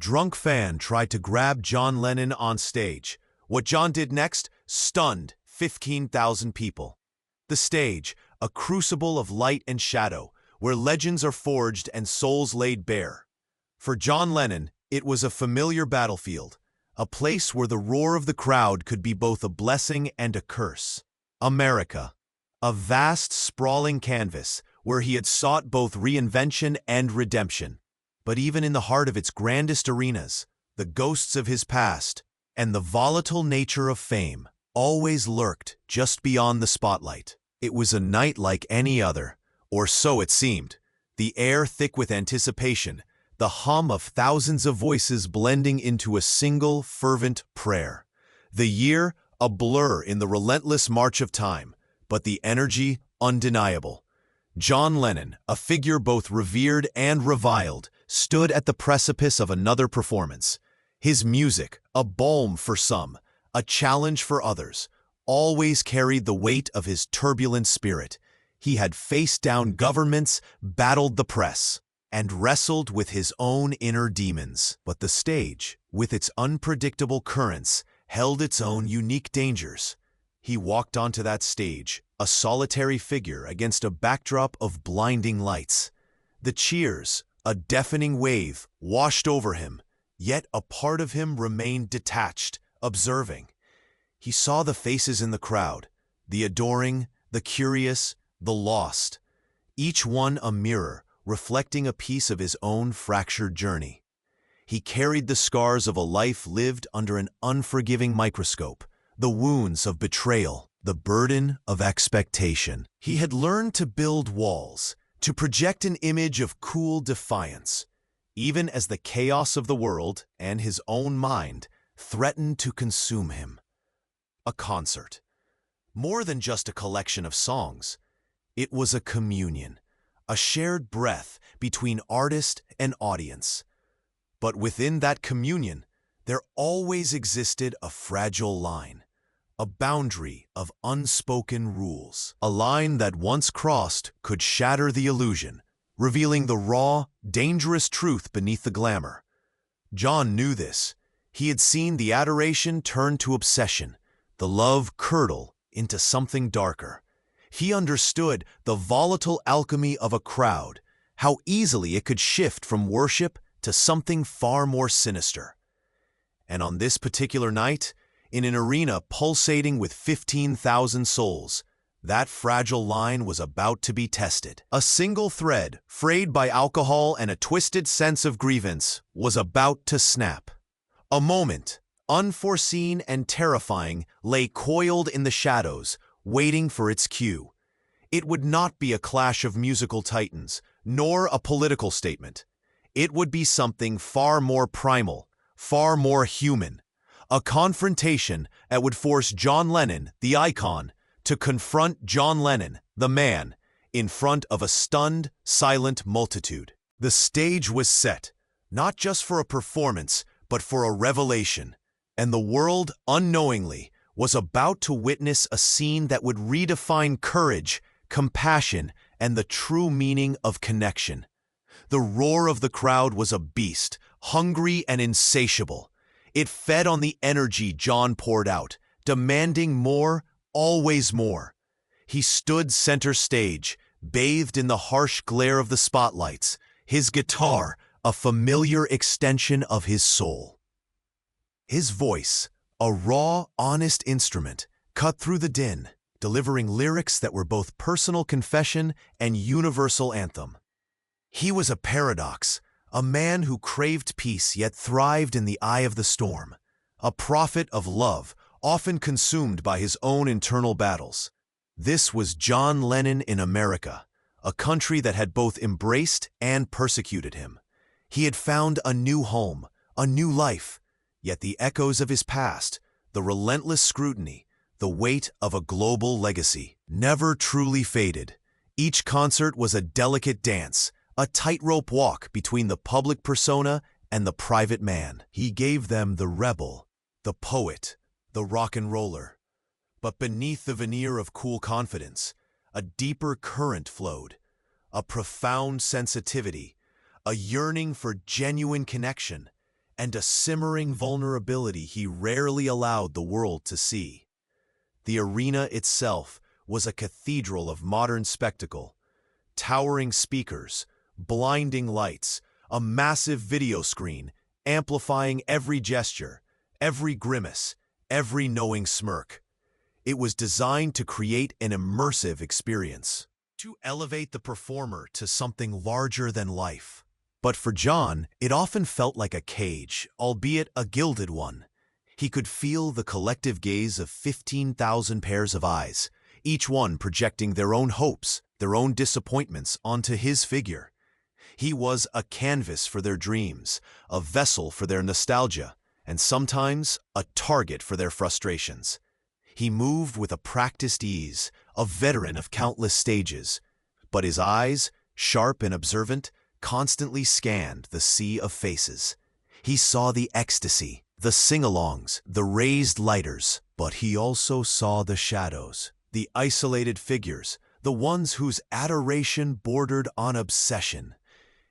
drunk fan tried to grab John Lennon on stage. What John did next stunned 15,000 people. The stage, a crucible of light and shadow, where legends are forged and souls laid bare. For John Lennon, it was a familiar battlefield, a place where the roar of the crowd could be both a blessing and a curse. America, a vast, sprawling canvas where he had sought both reinvention and redemption. But even in the heart of its grandest arenas, the ghosts of his past and the volatile nature of fame always lurked just beyond the spotlight. It was a night like any other, or so it seemed, the air thick with anticipation, the hum of thousands of voices blending into a single, fervent prayer. The year, a blur in the relentless march of time, but the energy undeniable. John Lennon, a figure both revered and reviled, stood at the precipice of another performance. His music, a balm for some, a challenge for others, always carried the weight of his turbulent spirit. He had faced down governments, battled the press, and wrestled with his own inner demons. But the stage, with its unpredictable currents, held its own unique dangers. He walked onto that stage, a solitary figure against a backdrop of blinding lights. The cheers, a deafening wave, washed over him, yet a part of him remained detached, observing. He saw the faces in the crowd, the adoring, the curious, the lost, each one a mirror, reflecting a piece of his own fractured journey. He carried the scars of a life lived under an unforgiving microscope, the wounds of betrayal, the burden of expectation. He had learned to build walls, to project an image of cool defiance, even as the chaos of the world and his own mind threatened to consume him. A concert. More than just a collection of songs, it was a communion, a shared breath between artist and audience. But within that communion, there always existed a fragile line, a boundary of unspoken rules. A line that once crossed could shatter the illusion, revealing the raw, dangerous truth beneath the glamour. John knew this. He had seen the adoration turn to obsession, the love curdle into something darker. He understood the volatile alchemy of a crowd, how easily it could shift from worship to something far more sinister. And on this particular night, in an arena pulsating with 15,000 souls, that fragile line was about to be tested. A single thread, frayed by alcohol and a twisted sense of grievance, was about to snap. A moment, unforeseen and terrifying, lay coiled in the shadows, waiting for its cue. It would not be a clash of musical titans, nor a political statement. It would be something far more primal, far more human. A confrontation that would force John Lennon, the icon, to confront John Lennon, the man, in front of a stunned, silent multitude. The stage was set, not just for a performance, but for a revelation, and the world, unknowingly, was about to witness a scene that would redefine courage, compassion, and the true meaning of connection. The roar of the crowd was a beast, hungry and insatiable. It fed on the energy John poured out, demanding more, always more. He stood center stage, bathed in the harsh glare of the spotlights, his guitar a familiar extension of his soul. His voice, a raw, honest instrument, cut through the din, delivering lyrics that were both personal confession and universal anthem. He was a paradox, a man who craved peace yet thrived in the eye of the storm, a prophet of love, often consumed by his own internal battles. This was John Lennon in America, a country that had both embraced and persecuted him. He had found a new home, a new life, yet the echoes of his past, the relentless scrutiny, the weight of a global legacy, never truly faded. Each concert was a delicate dance, a tightrope walk between the public persona and the private man. He gave them the rebel, the poet, the rock and roller. But beneath the veneer of cool confidence, a deeper current flowed, a profound sensitivity, a yearning for genuine connection, and a simmering vulnerability he rarely allowed the world to see. The arena itself was a cathedral of modern spectacle. Towering speakers, blinding lights, a massive video screen amplifying every gesture, every grimace, every knowing smirk. It was designed to create an immersive experience, to elevate the performer to something larger than life. But for John, it often felt like a cage, albeit a gilded one. He could feel the collective gaze of 15,000 pairs of eyes, each one projecting their own hopes, their own disappointments onto his figure. He was a canvas for their dreams, a vessel for their nostalgia, and sometimes a target for their frustrations. He moved with a practiced ease, a veteran of countless stages, but his eyes, sharp and observant, constantly scanned the sea of faces. He saw the ecstasy, the sing-alongs, the raised lighters, but he also saw the shadows, the isolated figures, the ones whose adoration bordered on obsession.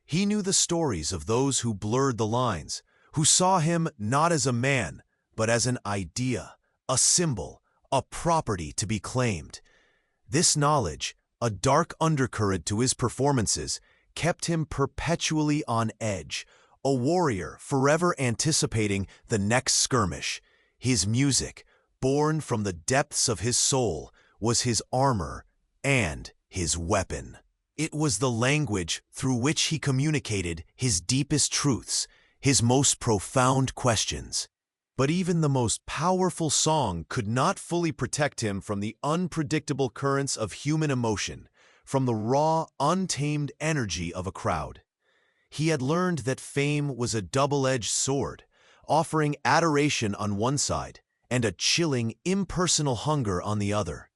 He knew the stories of those who blurred the lines, who saw him not as a man, but as an idea, a symbol, a property to be claimed. This knowledge, a dark undercurrent to his performances, kept him perpetually on edge, a warrior forever anticipating the next skirmish. His music, born from the depths of his soul, was his armor and his weapon. It was the language through which he communicated his deepest truths, his most profound questions. But even the most powerful song could not fully protect him from the unpredictable currents of human emotion, from the raw, untamed energy of a crowd. He had learned that fame was a double-edged sword, offering adoration on one side and a chilling, impersonal hunger on the other.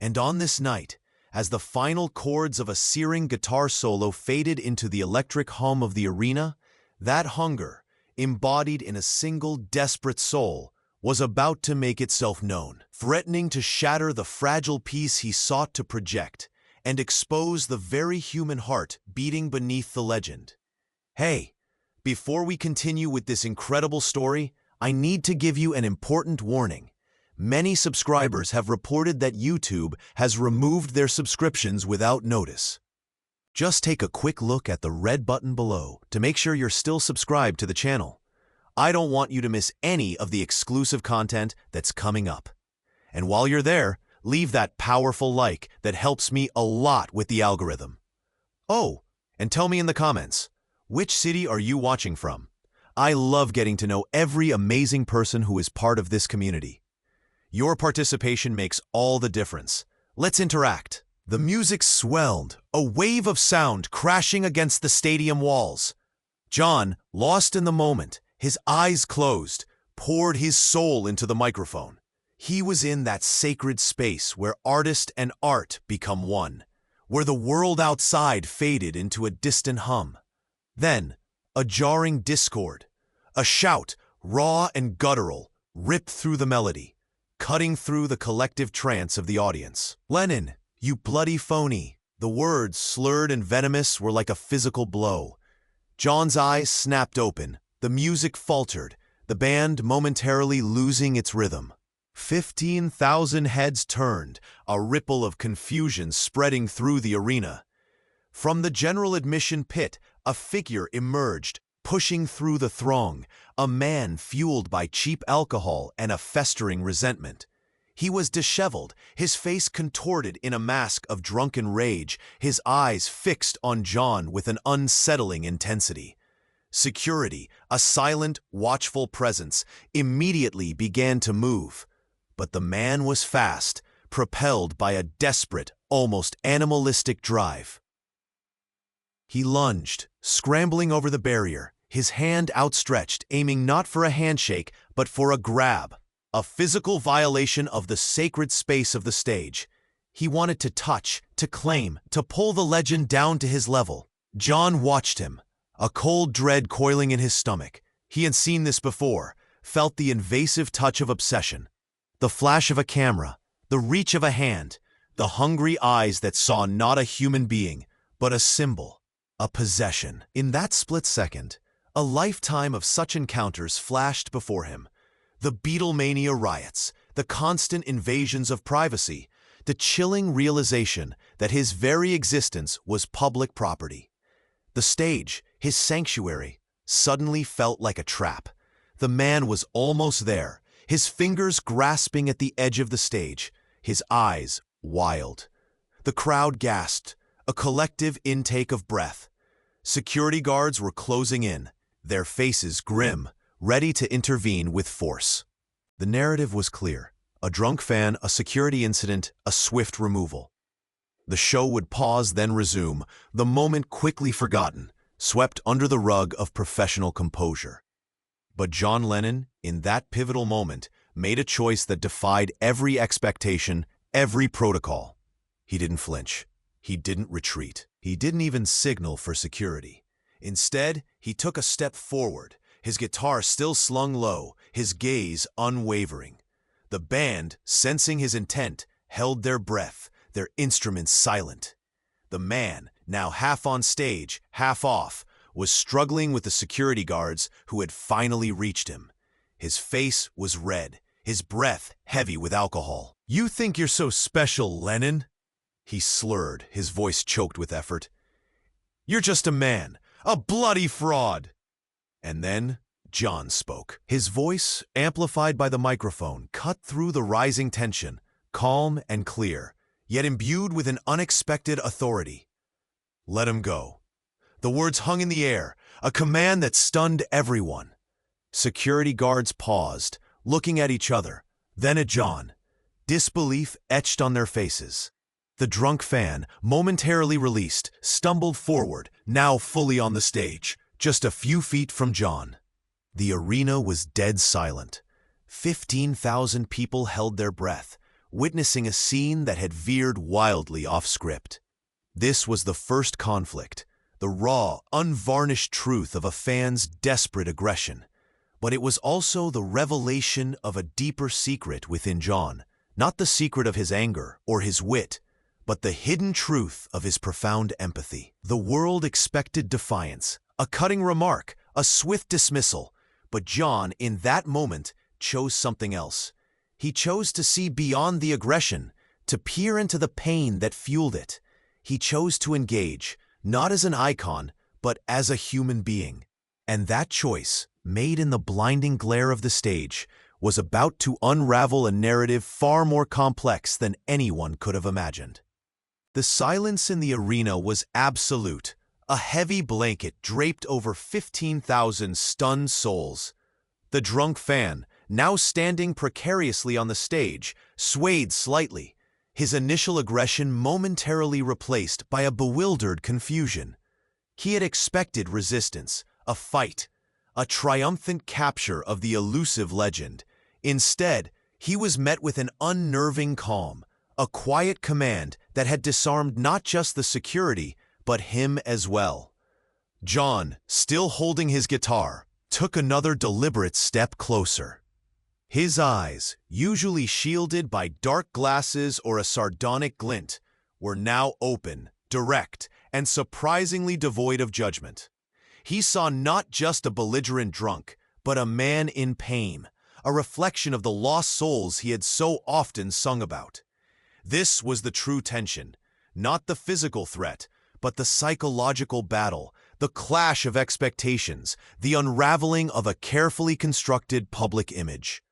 And on this night, as the final chords of a searing guitar solo faded into the electric hum of the arena, that hunger, embodied in a single desperate soul, was about to make itself known, threatening to shatter the fragile peace he sought to project and expose the very human heart beating beneath the legend. Hey, before we continue with this incredible story, I need to give you an important warning. Many subscribers have reported that YouTube has removed their subscriptions without notice. Just take a quick look at the red button below to make sure you're still subscribed to the channel. I don't want you to miss any of the exclusive content that's coming up. And while you're there, leave that powerful like that helps me a lot with the algorithm. Oh, and tell me in the comments, which city are you watching from? I love getting to know every amazing person who is part of this community. Your participation makes all the difference. Let's interact. The music swelled, a wave of sound crashing against the stadium walls. John, lost in the moment, his eyes closed, poured his soul into the microphone. He was in that sacred space where artist and art become one, where the world outside faded into a distant hum. Then, a jarring discord, a shout, raw and guttural, ripped through the melody, cutting through the collective trance of the audience. "Lennon, you bloody phony." The words, slurred and venomous, were like a physical blow. John's eyes snapped open, the music faltered, the band momentarily losing its rhythm. 15,000 heads turned, a ripple of confusion spreading through the arena. From the general admission pit, a figure emerged, pushing through the throng, a man fueled by cheap alcohol and a festering resentment. He was disheveled, his face contorted in a mask of drunken rage, his eyes fixed on John with an unsettling intensity. Security, a silent, watchful presence, immediately began to move. But the man was fast, propelled by a desperate, almost animalistic drive. He lunged, scrambling over the barrier, his hand outstretched, aiming not for a handshake, but for a grab, a physical violation of the sacred space of the stage. He wanted to touch, to claim, to pull the legend down to his level. John watched him, a cold dread coiling in his stomach. He had seen this before, felt the invasive touch of obsession, the flash of a camera, the reach of a hand, the hungry eyes that saw not a human being, but a symbol. A possession. In that split second, A lifetime of such encounters flashed before him. The Beatlemania riots, the constant invasions of privacy, the chilling realization that his very existence was public property. The stage, his sanctuary, suddenly felt like a trap. The man was almost there, his fingers grasping at the edge of the stage, his eyes wild. The crowd gasped, a collective intake of breath. Security guards were closing in, their faces grim, ready to intervene with force. The narrative was clear. A drunk fan, a security incident, a swift removal. The show would pause, then resume, the moment quickly forgotten, swept under the rug of professional composure. But John Lennon, in that pivotal moment, made a choice that defied every expectation, every protocol. He didn't flinch. He didn't retreat. He didn't even signal for security. Instead, he took a step forward, his guitar still slung low, his gaze unwavering. The band, sensing his intent, held their breath, their instruments silent. The man, now half on stage, half off, was struggling with the security guards who had finally reached him. His face was red, his breath heavy with alcohol. "You think you're so special, Lennon?" He slurred, his voice choked with effort. "You're just a man, a bloody fraud." And then John spoke. His voice, amplified by the microphone, cut through the rising tension, calm and clear, yet imbued with an unexpected authority. "Let him go." The words hung in the air, a command that stunned everyone. Security guards paused, looking at each other, then at John. Disbelief etched on their faces. The drunk fan, momentarily released, stumbled forward, now fully on the stage, just a few feet from John. The arena was dead silent. 15,000 people held their breath, witnessing a scene that had veered wildly off script. This was the first conflict, the raw, unvarnished truth of a fan's desperate aggression. But it was also the revelation of a deeper secret within John, not the secret of his anger or his wit, but the hidden truth of his profound empathy. The world expected defiance, a cutting remark, a swift dismissal, but John, in that moment, chose something else. He chose to see beyond the aggression, to peer into the pain that fueled it. He chose to engage, not as an icon, but as a human being. And that choice, made in the blinding glare of the stage, was about to unravel a narrative far more complex than anyone could have imagined. The silence in the arena was absolute, a heavy blanket draped over 15,000 stunned souls. The drunk fan, now standing precariously on the stage, swayed slightly, his initial aggression momentarily replaced by a bewildered confusion. He had expected resistance, a fight, a triumphant capture of the elusive legend. Instead, he was met with an unnerving calm, a quiet command that had disarmed not just the security, but him as well. John, still holding his guitar, took another deliberate step closer. His eyes, usually shielded by dark glasses or a sardonic glint, were now open, direct, and surprisingly devoid of judgment. He saw not just a belligerent drunk, but a man in pain, a reflection of the lost souls he had so often sung about. This was the true tension, not the physical threat, but the psychological battle, the clash of expectations, the unraveling of a carefully constructed public image.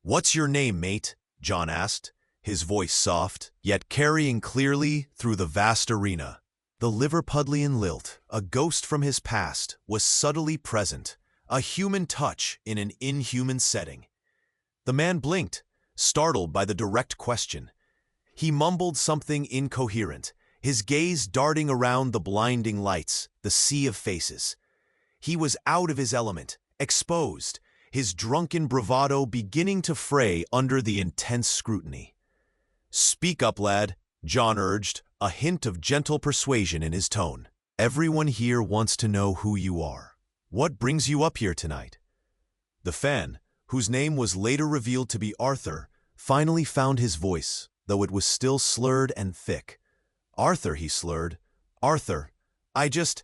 "What's your name, mate?" John asked, his voice soft, yet carrying clearly through the vast arena. The Liverpudlian lilt, a ghost from his past, was subtly present, a human touch in an inhuman setting. The man blinked, startled by the direct question. He mumbled something incoherent, his gaze darting around the blinding lights, the sea of faces. He was out of his element, exposed, his drunken bravado beginning to fray under the intense scrutiny. "Speak up, lad," John urged, a hint of gentle persuasion in his tone. "Everyone here wants to know who you are. What brings you up here tonight?" The fan, whose name was later revealed to be Arthur, finally found his voice, though it was still slurred and thick. "Arthur," he slurred. "Arthur, I just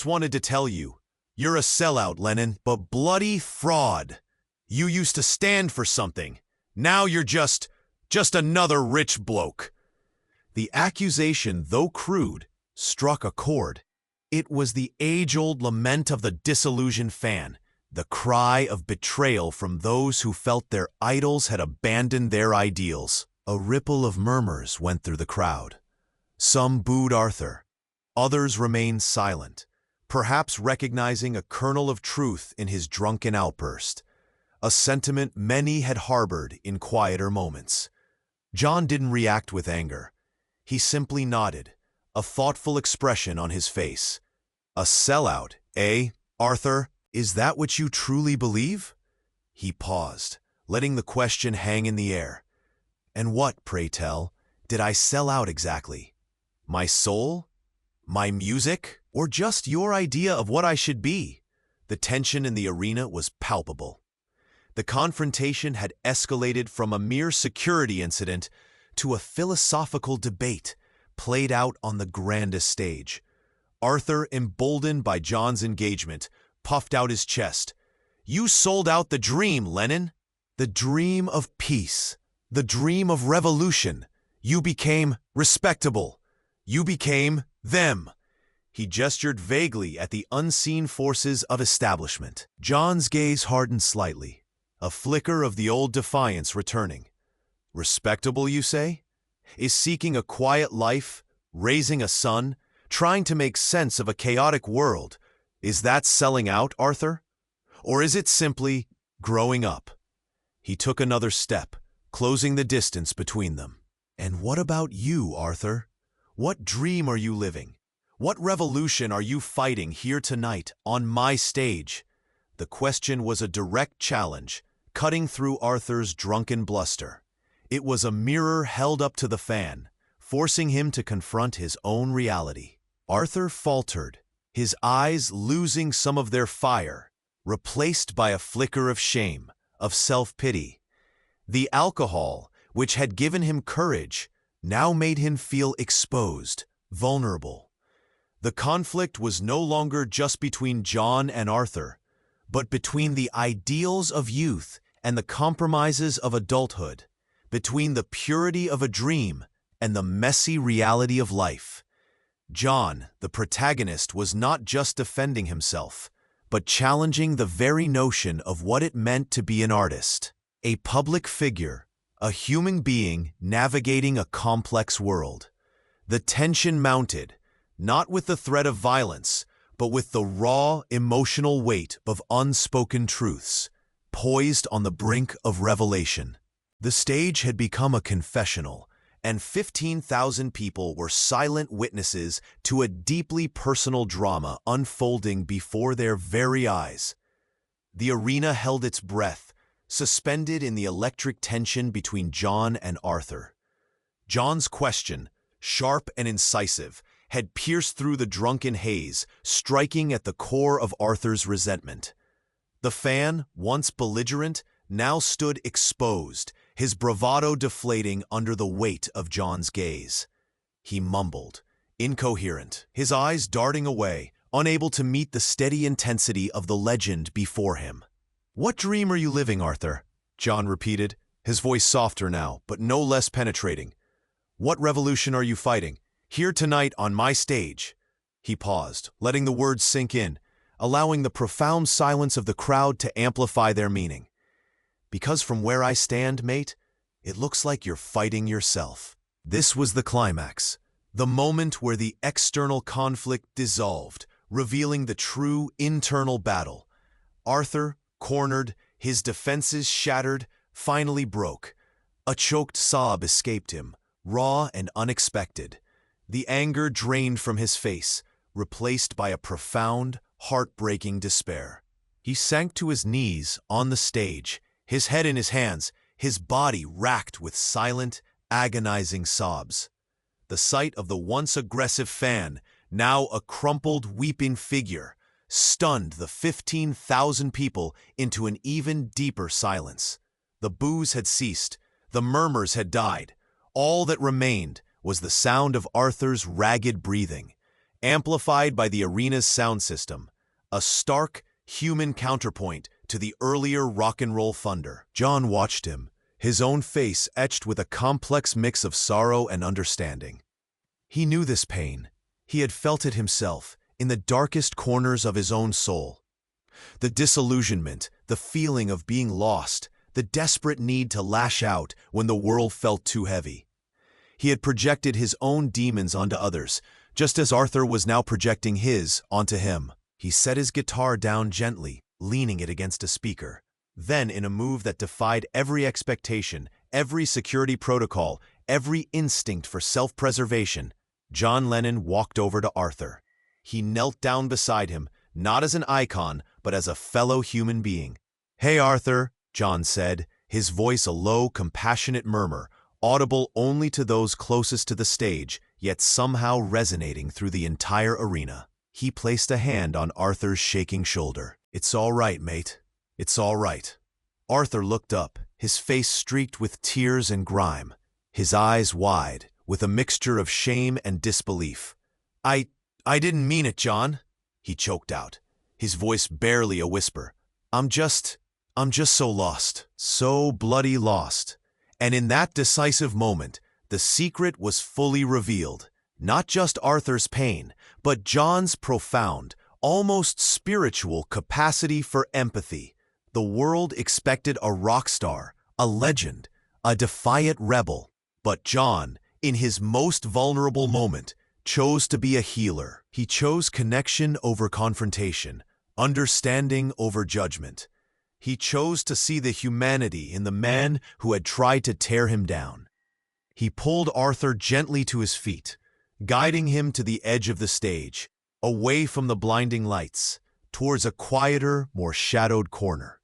wanted to tell you. You're a sellout, Lennon, but bloody fraud. You used to stand for something. Now you're just another rich bloke. The accusation, though crude, struck a chord. It was the age-old lament of the disillusioned fan, the cry of betrayal from those who felt their idols had abandoned their ideals. A ripple of murmurs went through the crowd. Some booed Arthur. Others remained silent, perhaps recognizing a kernel of truth in his drunken outburst, a sentiment many had harbored in quieter moments. John didn't react with anger. He simply nodded, a thoughtful expression on his face. A sellout, eh, Arthur? Is that what you truly believe? He paused, letting the question hang in the air. And what, pray tell, did I sell out exactly? My soul? My music? Or just your idea of what I should be? The tension in the arena was palpable. The confrontation had escalated from a mere security incident to a philosophical debate played out on the grandest stage. Arthur, emboldened by John's engagement, puffed out his chest. You sold out the dream, Lennon. The dream of peace. The dream of revolution. You became respectable. You became them. He gestured vaguely at the unseen forces of establishment. John's gaze hardened slightly, a flicker of the old defiance returning. Respectable, you say? Is seeking a quiet life, raising a son, trying to make sense of a chaotic world, is that selling out, Arthur? Or is it simply growing up? He took another step, closing the distance between them. And what about you, Arthur? What dream are you living? What revolution are you fighting here tonight, on my stage? The question was a direct challenge, cutting through Arthur's drunken bluster. It was a mirror held up to the fan, forcing him to confront his own reality. Arthur faltered, his eyes losing some of their fire, replaced by a flicker of shame, of self-pity. The alcohol, which had given him courage, now made him feel exposed, vulnerable. The conflict was no longer just between John and Arthur, but between the ideals of youth and the compromises of adulthood, between the purity of a dream and the messy reality of life. John, the protagonist, was not just defending himself, but challenging the very notion of what it meant to be an artist, a public figure, a human being navigating a complex world. The tension mounted, not with the threat of violence, but with the raw, emotional weight of unspoken truths, poised on the brink of revelation. The stage had become a confessional, and 15,000 people were silent witnesses to a deeply personal drama unfolding before their very eyes. The arena held its breath, suspended in the electric tension between John and Arthur. John's question, sharp and incisive, had pierced through the drunken haze, striking at the core of Arthur's resentment. The fan, once belligerent, now stood exposed, his bravado deflating under the weight of John's gaze. He mumbled, incoherent, his eyes darting away, unable to meet the steady intensity of the legend before him. What dream are you living, Arthur? John repeated, his voice softer now, but no less penetrating. What revolution are you fighting? Here tonight on my stage. He paused, letting the words sink in, allowing the profound silence of the crowd to amplify their meaning. Because from where I stand, mate, it looks like you're fighting yourself. This was the climax, the moment where the external conflict dissolved, revealing the true internal battle. Arthur, cornered, his defenses shattered, finally broke. A choked sob escaped him, raw and unexpected. The anger drained from his face, replaced by a profound, heartbreaking despair. He sank to his knees on the stage, his head in his hands, his body racked with silent, agonizing sobs. The sight of the once aggressive fan, now a crumpled, weeping figure, stunned the 15,000 people into an even deeper silence. The boos had ceased, the murmurs had died. All that remained was the sound of Arthur's ragged breathing, amplified by the arena's sound system, a stark, human counterpoint to the earlier rock and roll thunder. John watched him, his own face etched with a complex mix of sorrow and understanding. He knew this pain. He had felt it himself, in the darkest corners of his own soul. The disillusionment, the feeling of being lost, the desperate need to lash out when the world felt too heavy. He had projected his own demons onto others, just as Arthur was now projecting his onto him. He set his guitar down gently, leaning it against a speaker. Then, in a move that defied every expectation, every security protocol, every instinct for self-preservation, John Lennon walked over to Arthur. He knelt down beside him, not as an icon, but as a fellow human being. "Hey, Arthur," John said, his voice a low, compassionate murmur, audible only to those closest to the stage, yet somehow resonating through the entire arena. He placed a hand on Arthur's shaking shoulder. "It's all right, mate. It's all right." Arthur looked up, his face streaked with tears and grime, his eyes wide, with a mixture of shame and disbelief. I didn't mean it, John," he choked out, his voice barely a whisper. I'm just so lost, so bloody lost." And in that decisive moment, the secret was fully revealed. Not just Arthur's pain, but John's profound, almost spiritual capacity for empathy. The world expected a rock star, a legend, a defiant rebel. But John, in his most vulnerable moment, chose to be a healer. He chose connection over confrontation, understanding over judgment. He chose to see the humanity in the man who had tried to tear him down. He pulled Arthur gently to his feet, guiding him to the edge of the stage, away from the blinding lights, towards a quieter, more shadowed corner.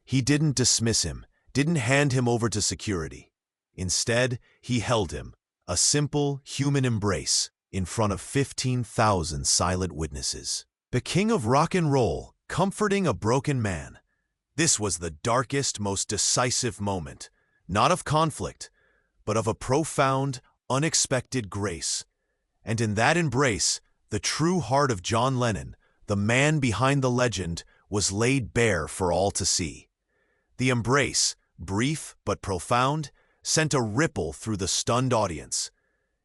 He didn't dismiss him, didn't hand him over to security. Instead, he held him, a simple, human embrace, in front of 15,000 silent witnesses. The king of rock and roll, comforting a broken man. This was the darkest, most decisive moment, not of conflict, but of a profound, unexpected grace. And in that embrace, the true heart of John Lennon, the man behind the legend, was laid bare for all to see. The embrace, brief but profound, sent a ripple through the stunned audience.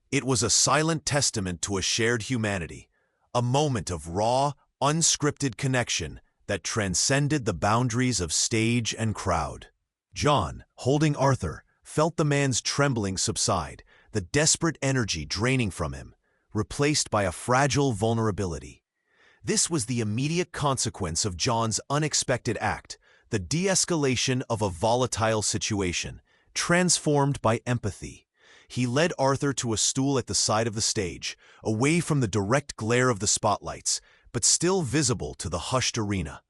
It was a silent testament to a shared humanity, a moment of raw, unscripted connection that transcended the boundaries of stage and crowd. John, holding Arthur, felt the man's trembling subside, the desperate energy draining from him, replaced by a fragile vulnerability. This was the immediate consequence of John's unexpected act, the de-escalation of a volatile situation, transformed by empathy. He led Arthur to a stool at the side of the stage, away from the direct glare of the spotlights, but still visible to the hushed arena.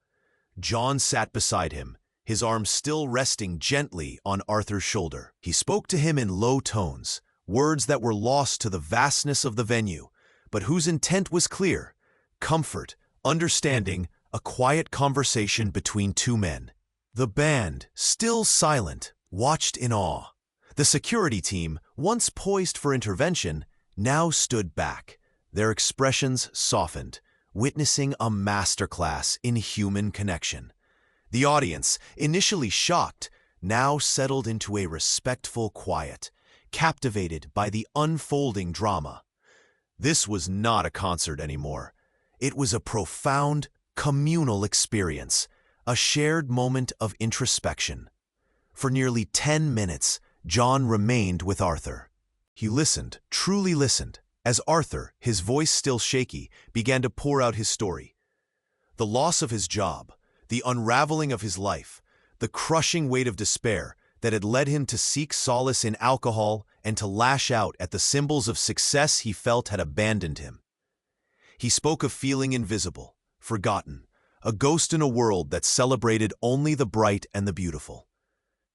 John sat beside him, his arms still resting gently on Arthur's shoulder. He spoke to him in low tones, words that were lost to the vastness of the venue, but whose intent was clear: comfort, understanding, a quiet conversation between two men. The band, still silent, watched in awe. The security team, once poised for intervention, now stood back, their expressions softened, witnessing a masterclass in human connection. The audience, initially shocked, now settled into a respectful quiet, captivated by the unfolding drama. This was not a concert anymore. It was a profound, communal experience, a shared moment of introspection. For nearly 10 minutes, John remained with Arthur. He listened, truly listened, as Arthur, his voice still shaky, began to pour out his story. The loss of his job, the unraveling of his life, the crushing weight of despair that had led him to seek solace in alcohol and to lash out at the symbols of success he felt had abandoned him. He spoke of feeling invisible, forgotten, a ghost in a world that celebrated only the bright and the beautiful.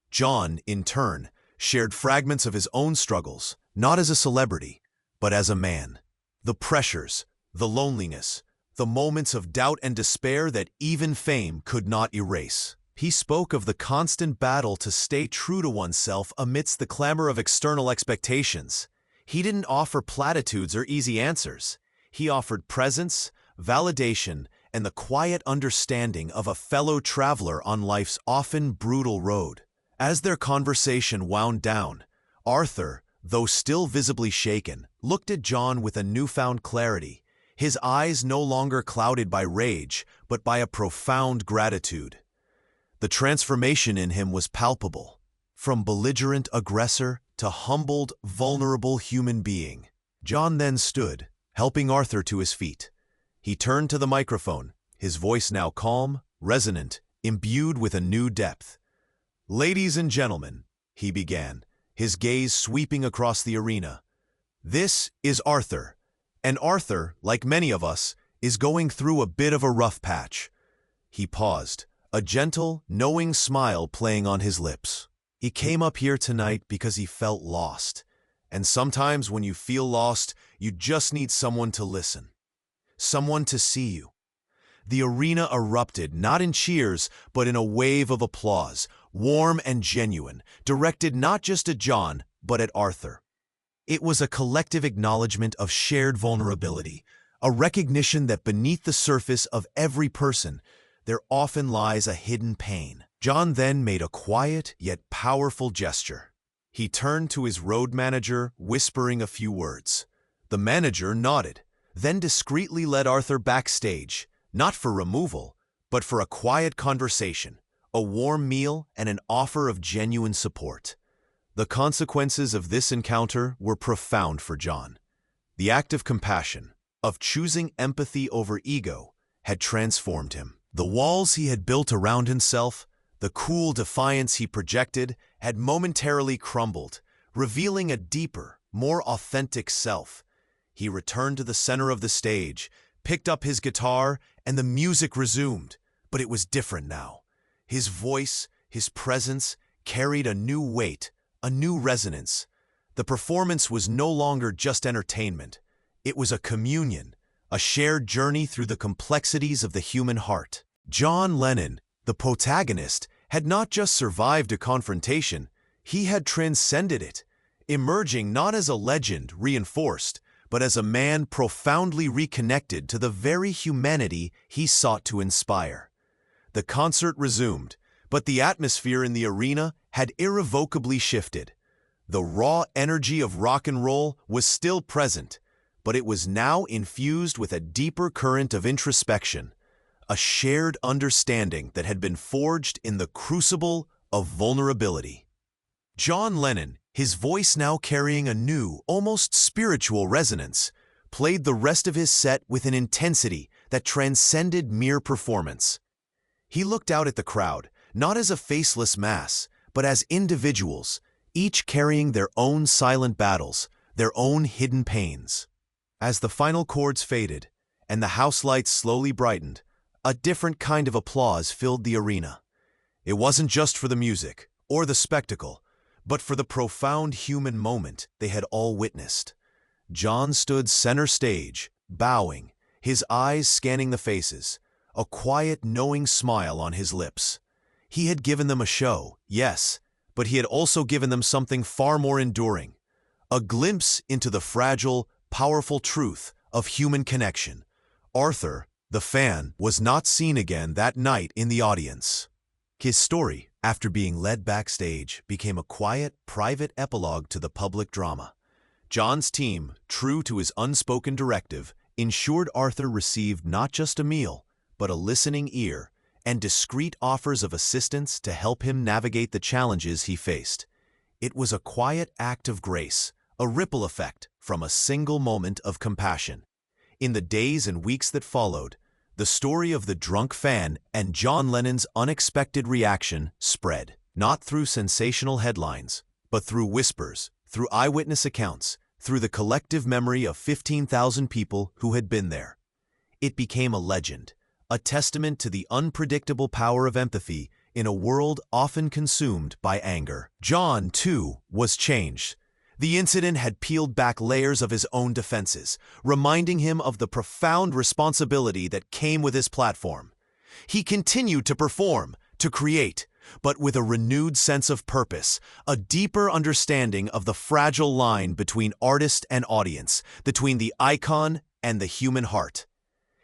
John, in turn, shared fragments of his own struggles, not as a celebrity, but as a man. The pressures, the loneliness, the moments of doubt and despair that even fame could not erase. He spoke of the constant battle to stay true to oneself amidst the clamor of external expectations. He didn't offer platitudes or easy answers. He offered presence, validation, and the quiet understanding of a fellow traveler on life's often brutal road. As their conversation wound down, Arthur, though still visibly shaken, looked at John with a newfound clarity, his eyes no longer clouded by rage, but by a profound gratitude. The transformation in him was palpable, from belligerent aggressor to humbled, vulnerable human being. John then stood, helping Arthur to his feet. He turned to the microphone, his voice now calm, resonant, imbued with a new depth. "Ladies and gentlemen," he began, his gaze sweeping across the arena, "this is Arthur, and Arthur, like many of us, is going through a bit of a rough patch." He paused, a gentle, knowing smile playing on his lips. He came up here tonight because he felt lost. And sometimes when you feel lost, you just need someone to listen. Someone to see you. The arena erupted, not in cheers, but in a wave of applause, warm and genuine, directed not just at John, but at Arthur. It was a collective acknowledgement of shared vulnerability, a recognition that beneath the surface of every person, there often lies a hidden pain. John then made a quiet yet powerful gesture. He turned to his road manager, whispering a few words. The manager nodded, then discreetly led Arthur backstage, not for removal, but for a quiet conversation, a warm meal, and an offer of genuine support. The consequences of this encounter were profound for John. The act of compassion, of choosing empathy over ego, had transformed him. The walls he had built around himself, the cool defiance he projected, had momentarily crumbled, revealing a deeper, more authentic self. He returned to the center of the stage, picked up his guitar, and the music resumed. But it was different now. His voice, his presence, carried a new weight, a new resonance. The performance was no longer just entertainment. It was a communion, a shared journey through the complexities of the human heart. John Lennon, the protagonist, had not just survived a confrontation, he had transcended it, emerging not as a legend reinforced, but as a man profoundly reconnected to the very humanity he sought to inspire. The concert resumed, but the atmosphere in the arena had irrevocably shifted. The raw energy of rock and roll was still present, but it was now infused with a deeper current of introspection, a shared understanding that had been forged in the crucible of vulnerability. John Lennon, his voice now carrying a new, almost spiritual resonance, played the rest of his set with an intensity that transcended mere performance. He looked out at the crowd, not as a faceless mass, but as individuals, each carrying their own silent battles, their own hidden pains. As the final chords faded, and the house lights slowly brightened, a different kind of applause filled the arena. It wasn't just for the music, or the spectacle, but for the profound human moment they had all witnessed. John stood center stage, bowing, his eyes scanning the faces, a quiet, knowing smile on his lips. He had given them a show, yes, but he had also given them something far more enduring, a glimpse into the fragile, powerful truth of human connection. Arthur, the fan, was not seen again that night in the audience. His story, after being led backstage, became a quiet, private epilogue to the public drama. John's team, true to his unspoken directive, ensured Arthur received not just a meal, but a listening ear and discreet offers of assistance to help him navigate the challenges he faced. It was a quiet act of grace, a ripple effect from a single moment of compassion. In the days and weeks that followed, the story of the drunk fan and John Lennon's unexpected reaction spread, not through sensational headlines, but through whispers, through eyewitness accounts, through the collective memory of 15,000 people who had been there. It became a legend, a testament to the unpredictable power of empathy in a world often consumed by anger. John, too, was changed. The incident had peeled back layers of his own defenses, reminding him of the profound responsibility that came with his platform. He continued to perform, to create, but with a renewed sense of purpose, a deeper understanding of the fragile line between artist and audience, between the icon and the human heart.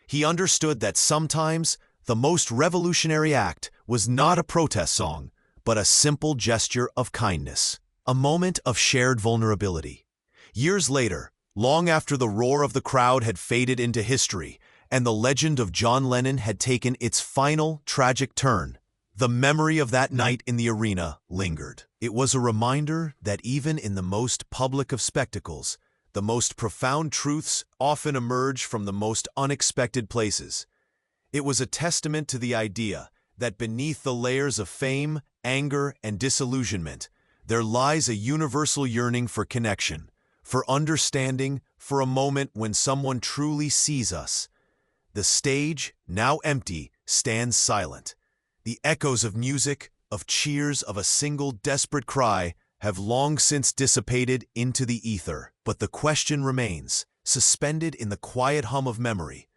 He understood that sometimes the most revolutionary act was not a protest song, but a simple gesture of kindness, a moment of shared vulnerability. Years later, long after the roar of the crowd had faded into history and the legend of John Lennon had taken its final tragic turn, the memory of that night in the arena lingered. It was a reminder that even in the most public of spectacles, the most profound truths often emerge from the most unexpected places. It was a testament to the idea that beneath the layers of fame, anger, and disillusionment, there lies a universal yearning for connection, for understanding, for a moment when someone truly sees us. The stage, now empty, stands silent. The echoes of music, of cheers, of a single desperate cry, have long since dissipated into the ether. But the question remains, suspended in the quiet hum of memory.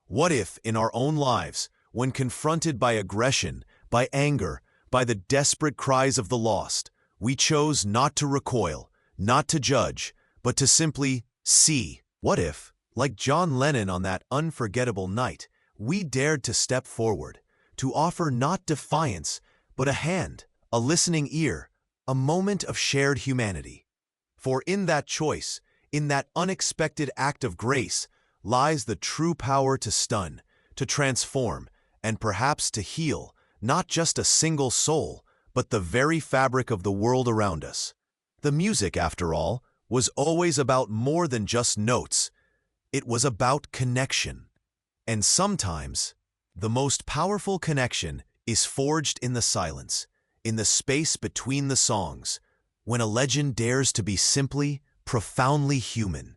What if, in our own lives, when confronted by aggression, by anger, by the desperate cries of the lost, we chose not to recoil, not to judge, but to simply see? What if, like John Lennon on that unforgettable night, we dared to step forward, to offer not defiance, but a hand, a listening ear, a moment of shared humanity? For in that choice, in that unexpected act of grace, lies the true power to stun, to transform, and perhaps to heal, not just a single soul, but the very fabric of the world around us. The music, after all, was always about more than just notes. It was about connection. And sometimes, the most powerful connection is forged in the silence, in the space between the songs, when a legend dares to be simply, profoundly human.